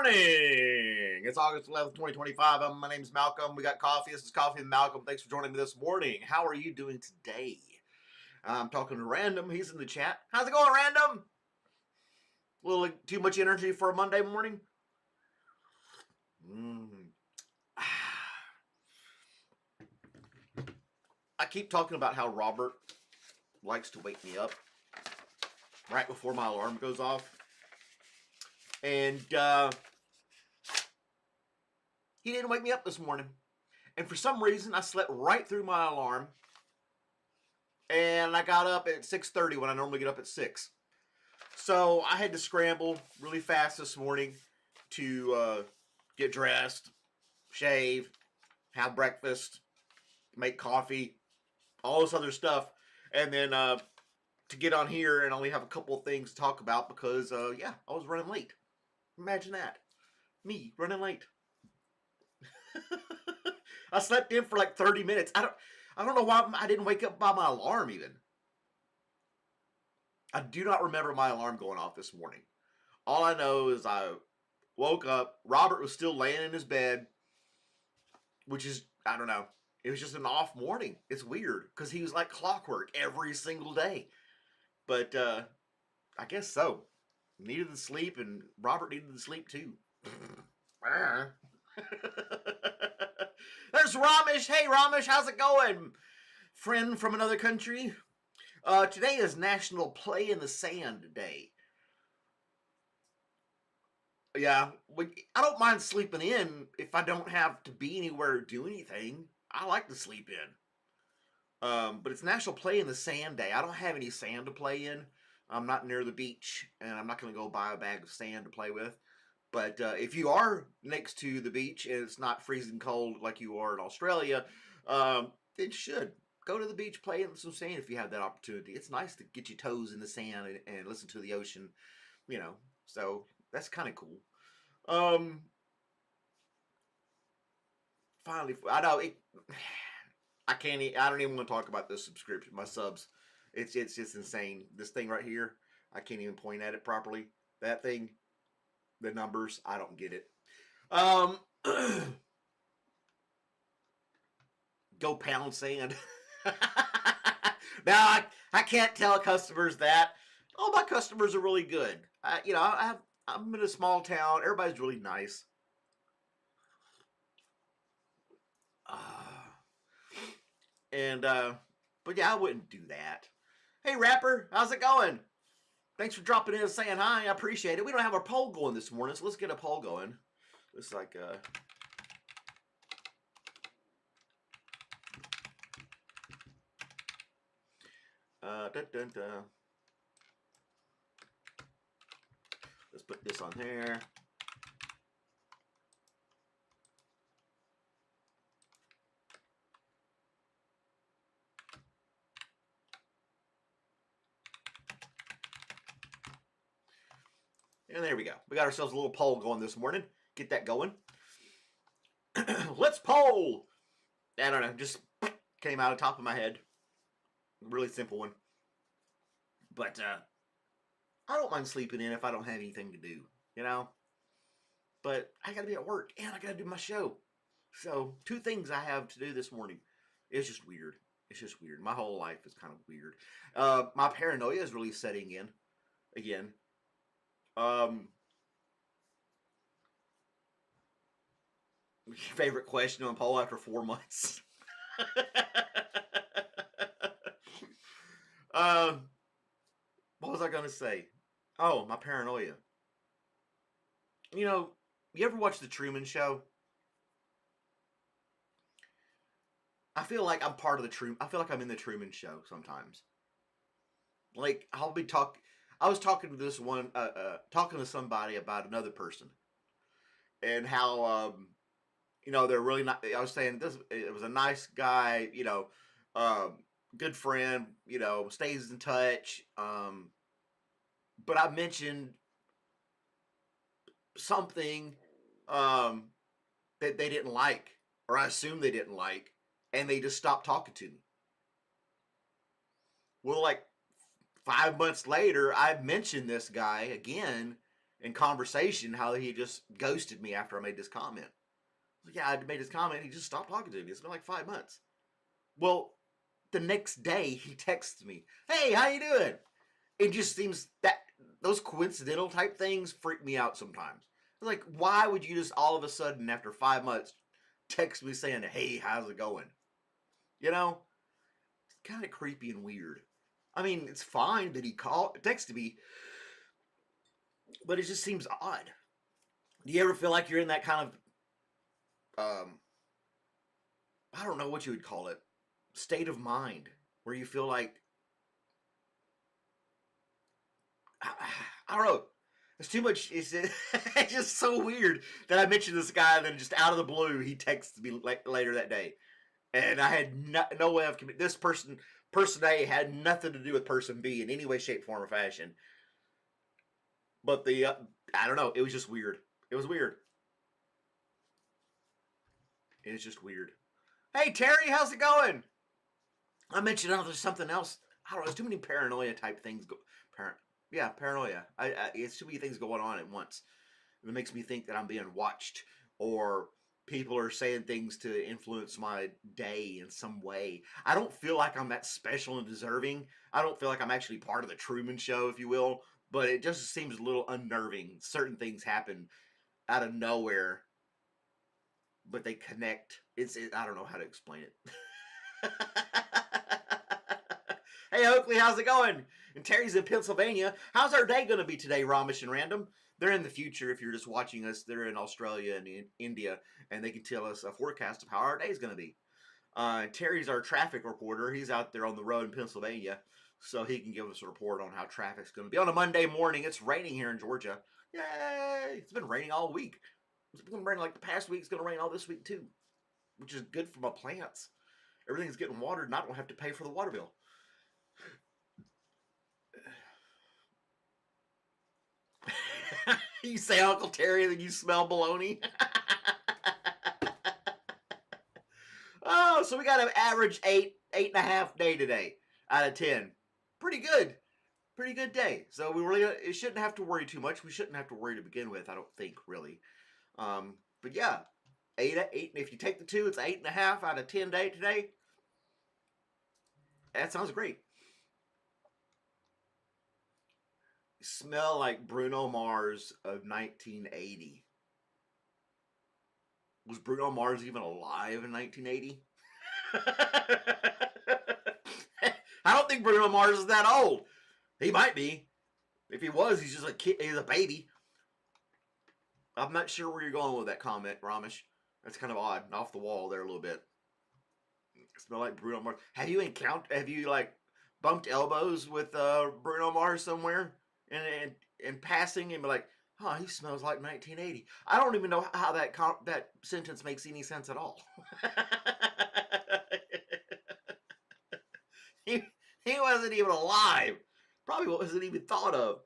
morning. It's August 11th, 2025. My name's Malcolm. We got coffee. This is Coffee with Malcolm. Thanks for joining me this morning. How are you doing today? I'm talking to Random. He's in the chat. How's it going, Random? A little too much energy for a Monday morning? I keep talking about how Robert likes to wake me up right before my alarm goes off. And he didn't wake me up this morning. And for some reason, I slept right through my alarm. And I got up at 6:30 when I normally get up at 6. So I had to scramble really fast this morning to get dressed, shave, have breakfast, make coffee, all this other stuff. And then to get on here and only have a couple of things to talk about because, I was running late. Imagine that. Me running late. I slept in for like 30 minutes. I don't know why I didn't wake up by my alarm even. I do not remember my alarm going off this morning. All I know is I woke up. Robert was still laying in his bed, which is, I don't know. It was just an off morning. It's weird because he was like clockwork every single day. But I guess so. Needed the sleep, and Robert needed the sleep too. There's Ramesh. Hey, Ramesh, how's it going? Friend from another country. Today is National Play in the Sand Day. Yeah, I don't mind sleeping in if I don't have to be anywhere or do anything. I like to sleep in. But it's National Play in the Sand Day. I don't have any sand to play in. I'm not near the beach, and I'm not going to go buy a bag of sand to play with. But if you are next to the beach and it's not freezing cold like you are in Australia, then you should go to the beach, play in some sand if you have that opportunity. It's nice to get your toes in the sand and listen to the ocean, So that's kind of cool. Finally, I know it. I don't even want to talk about this subscription, my subs. It's just insane. This thing right here, I can't even point at it properly. That thing, the numbers, I don't get it. Go pound sand. Now I can't tell customers that. All my customers are really good. I'm in a small town. Everybody's really nice. But yeah, I wouldn't do that. Hey, Rapper, how's it going? Thanks for dropping in and saying hi. I appreciate it. We don't have our poll going this morning, so let's get a poll going. It's like let's put this on here. And there we go. We got ourselves a little poll going this morning. Get that going. Let's poll. I don't know. Just came out of the top of my head. Really simple one. But I don't mind sleeping in if I don't have anything to do. But I got to be at work and I got to do my show. So 2 things I have to do this morning. It's just weird. It's just weird. My whole life is kind of weird. My paranoia is really setting in again. Favorite question on poll after 4 months. What was I going to say? Oh, my paranoia. You ever watch The Truman Show? I feel like I'm part of the Truman. I feel like I'm in The Truman Show sometimes. Like, I was talking to this one, talking to somebody about another person. And how, they're really not, I was saying it was a nice guy, good friend, stays in touch. But I mentioned something that they didn't like, or I assumed they didn't like, and they just stopped talking to me. Well, like 5 months later, I mentioned this guy again, in conversation how he just ghosted me after I made this comment. Like, yeah, I made this comment. He just stopped talking to me. It's been like 5 months. Well, the next day he texts me, "Hey, how you doing?" It just seems that those coincidental type things freak me out sometimes. Like, why would you just all of a sudden after 5 months text me saying, "Hey, how's it going?" You know, it's kind of creepy and weird. I mean, it's fine that he texted me, but it just seems odd. Do you ever feel like you're in that kind of I don't know what you would call it, state of mind where you feel like I don't know. It's too much. It's just so weird that I mentioned this guy, and then just out of the blue, he texted me later that day, and I had no way of this Person A had nothing to do with person B in any way, shape, form, or fashion. But I don't know. It was just weird. It was weird. It was just weird. Hey Terry, how's it going? I mentioned there's something else. I don't know. There's too many paranoia type things. Yeah, paranoia. It's too many things going on at once. It makes me think that I'm being watched, or people are saying things to influence my day in some way. I don't feel like I'm that special and deserving. I don't feel like I'm actually part of the Truman Show, if you will. But it just seems a little unnerving. Certain things happen out of nowhere, but they connect. I don't know how to explain it. Hey Oakley, how's it going? And Terry's in Pennsylvania. How's our day going to be today, Ramesh and Random? They're in the future. If you're just watching us, they're in Australia and in India, and they can tell us a forecast of how our day is going to be. Terry's our traffic reporter. He's out there on the road in Pennsylvania, so he can give us a report on how traffic's going to be on a Monday morning. It's raining here in Georgia. Yay! It's been raining all week. It's been raining like the past week. It's going to rain all this week too, which is good for my plants. Everything's getting watered, and I don't have to pay for the water bill. You say Uncle Terry, then you smell baloney. Oh, so we got an average 8.5 day today out of 10. Pretty good. Pretty good day. So we really it shouldn't have to worry too much. We shouldn't have to worry to begin with, I don't think, really. But yeah, 8. If you take the 2, it's 8.5 out of 10 day today. That sounds great. Smell like Bruno Mars of 1980. Was Bruno Mars even alive in 1980? I don't think Bruno Mars is that old. He might be. If he was, he's just a kid. He's a baby. I'm not sure where you're going with that comment, Ramesh. That's kind of odd, off the wall there a little bit. Smell like Bruno Mars. Have you like bumped elbows with Bruno Mars somewhere and passing and be like, "Huh, he smells like 1980." I don't even know how that sentence makes any sense at all. he, he wasn't even alive. Probably wasn't even thought of.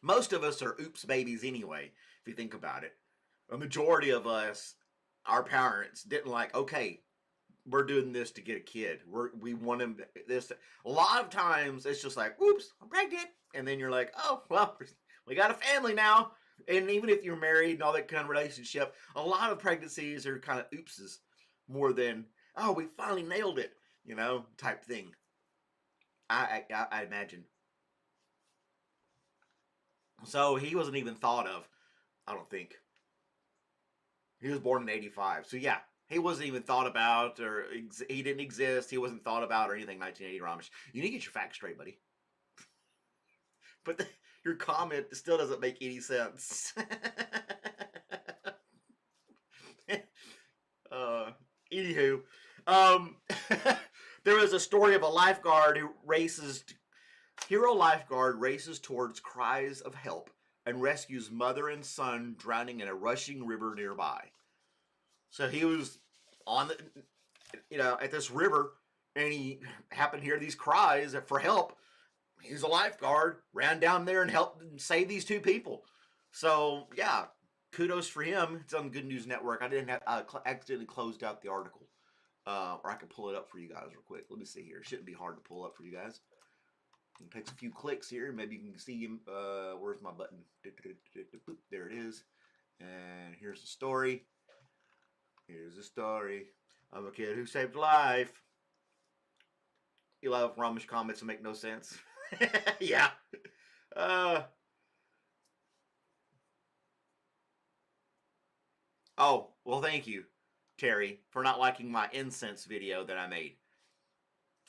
Most of us are oops babies anyway, if you think about it. A majority of us, our parents didn't like, okay, we're doing this to get a kid. We want him this. A lot of times it's just like, oops, I'm pregnant. And then you're like, oh, well, we got a family now. And even if you're married and all that kind of relationship, a lot of pregnancies are kind of oopses more than, oh, we finally nailed it, type thing. I imagine. So he wasn't even thought of, I don't think. He was born in 85. So yeah, he wasn't even thought about, or he didn't exist. He wasn't thought about or anything 1980 Ramesh. You need to get your facts straight, buddy. But your comment still doesn't make any sense. Anywho, um, there was a story of a lifeguard who hero lifeguard races towards cries of help and rescues mother and son drowning in a rushing river nearby. So he was on at this river, and he happened to hear these cries for help. He's a lifeguard, ran down there and helped save these 2 people. So yeah, kudos for him. It's on the Good News Network. I accidentally closed out the article. Or I can pull it up for you guys real quick. Let me see here. It shouldn't be hard to pull up for you guys. It takes a few clicks here. Maybe you can see him. Where's my button? There it is. And here's the story. Here's the story of a kid who saved life. You love Ramesh comments that make no sense. Yeah. Oh, well, thank you, Terry, for not liking my incense video that I made.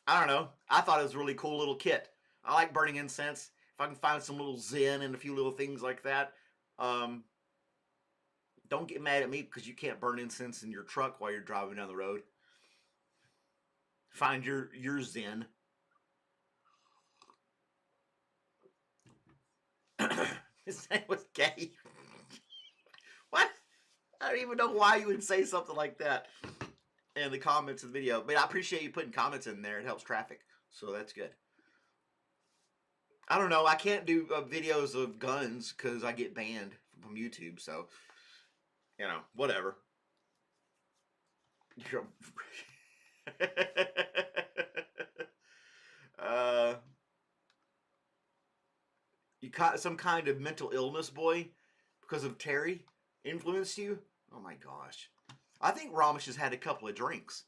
I don't know. I thought it was a really cool little kit. I like burning incense. If I can find some little zen and a few little things like that, don't get mad at me because you can't burn incense in your truck while you're driving down the road. Find your zen. His name was gay. What? I don't even know why you would say something like that in the comments of the video. But I appreciate you putting comments in there. It helps traffic. So that's good. I don't know. I can't do videos of guns because I get banned from YouTube. So, you know, whatever. You caught some kind of mental illness, boy, because of Terry influenced you? Oh my gosh. I think Ramesh has had a couple of drinks.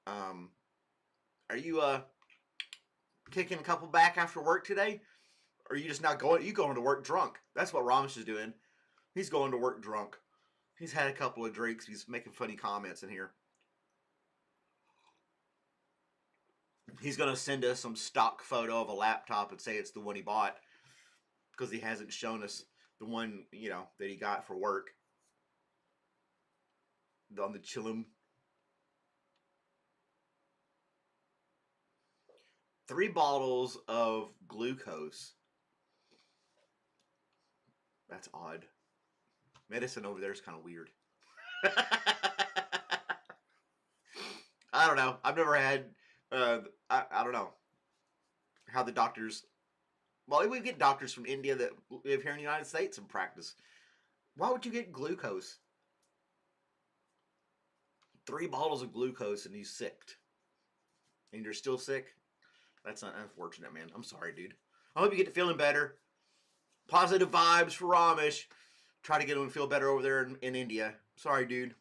Are you kicking a couple back after work today? Or are you just not going? You going to work drunk? That's what Ramesh is doing. He's going to work drunk. He's had a couple of drinks. He's making funny comments in here. He's going to send us some stock photo of a laptop and say it's the one he bought because he hasn't shown us the one, you know, that he got for work. On the Chillum. 3 bottles of glucose. That's odd. Medicine over there is kind of weird. I don't know. I've never had, I don't know how the doctors, well, we get doctors from India that live here in the United States and practice. Why would you get glucose? 3 bottles of glucose and he's sick. And you're still sick? That's unfortunate, man. I'm sorry, dude. I hope you get to feeling better. Positive vibes for Ramesh. Try to get him to feel better over there in India. Sorry, dude.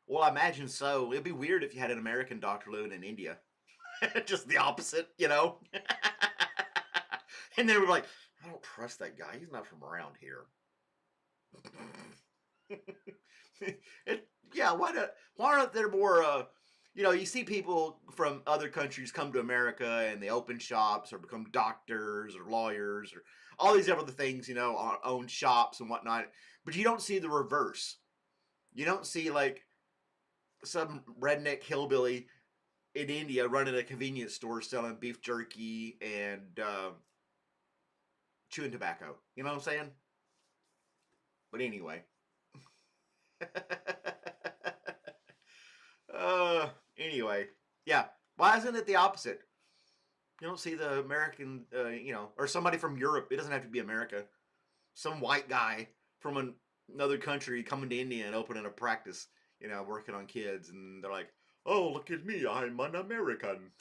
Well, I imagine so. It'd be weird if you had an American doctor living in India. Just the opposite, you know? And they were like, I don't trust that guy. He's not from around here. Yeah, why aren't there more, you know, you see people from other countries come to America and they open shops or become doctors or lawyers or all these other things, you know, own shops and whatnot. But you don't see the reverse. You don't see, like, some redneck hillbilly in India running a convenience store selling beef jerky and chewing tobacco. You know what I'm saying? But anyway. Anyway. Yeah. Why isn't it the opposite? You don't see the American, you know, or somebody from Europe. It doesn't have to be America. Some white guy from another country coming to India and opening a practice, you know, working on kids. And they're like, oh, look at me. I'm an American.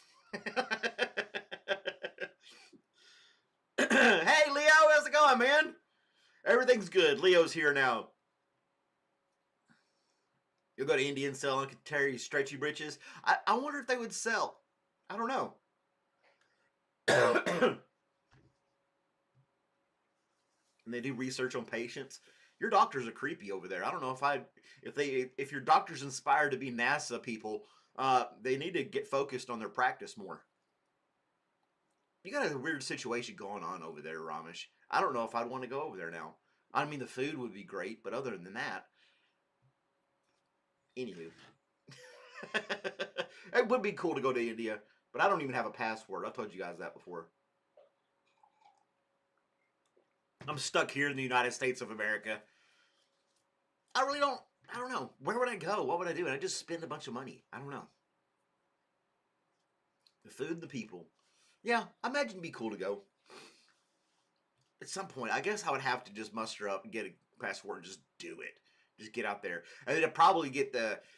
Hey, Leo, how's it going, man? Everything's good. Leo's here now. You'll go to India and sell Uncle Terry's stretchy britches. I wonder if they would sell. I don't know. And they do research on patients. Your doctors are creepy over there. I don't know if your doctor's inspired to be NASA people, they need to get focused on their practice more. You got a weird situation going on over there, Ramesh. I don't know if I'd want to go over there now. I mean, the food would be great, but other than that, anywho, it would be cool to go to India, but I don't even have a passport. I told you guys that before. I'm stuck here in the United States of America. I don't know. Where would I go? What would I do? And I just spend a bunch of money. I don't know. The food, the people. Yeah, I imagine it'd be cool to go. At some point, I guess I would have to just muster up and get a passport and just do it. Just get out there. And then I'll probably get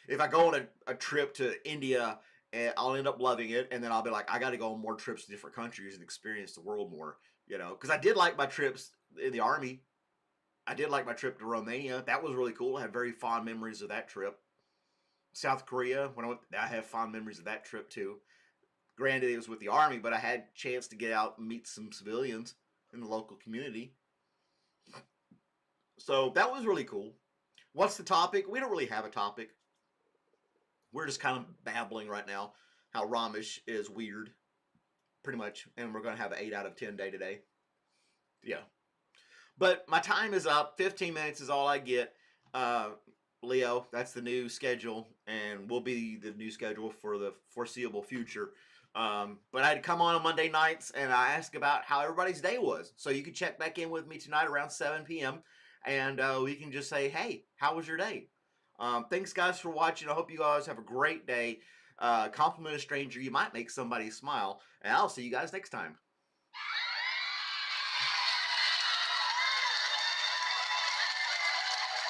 if I go on a trip to India, and I'll end up loving it. And then I'll be like, I got to go on more trips to different countries and experience the world more, because I did like my trips in the Army. I did like my trip to Romania. That was really cool. I have very fond memories of that trip. South Korea, I have fond memories of that trip too. Granted, it was with the Army, but I had a chance to get out and meet some civilians in the local community. So that was really cool. What's the topic? We don't really have a topic. We're just kind of babbling right now how Ramesh is weird, pretty much. And we're going to have an 8 out of 10 day today. Yeah. But my time is up. 15 minutes is all I get. Leo, that's the new schedule, and will be the new schedule for the foreseeable future. But I had to come on Monday nights, and I asked about how everybody's day was. So you can check back in with me tonight around 7 p.m., and we can just say, hey, how was your day? Thanks, guys, for watching. I hope you guys have a great day. Compliment a stranger. You might make somebody smile, and I'll see you guys next time.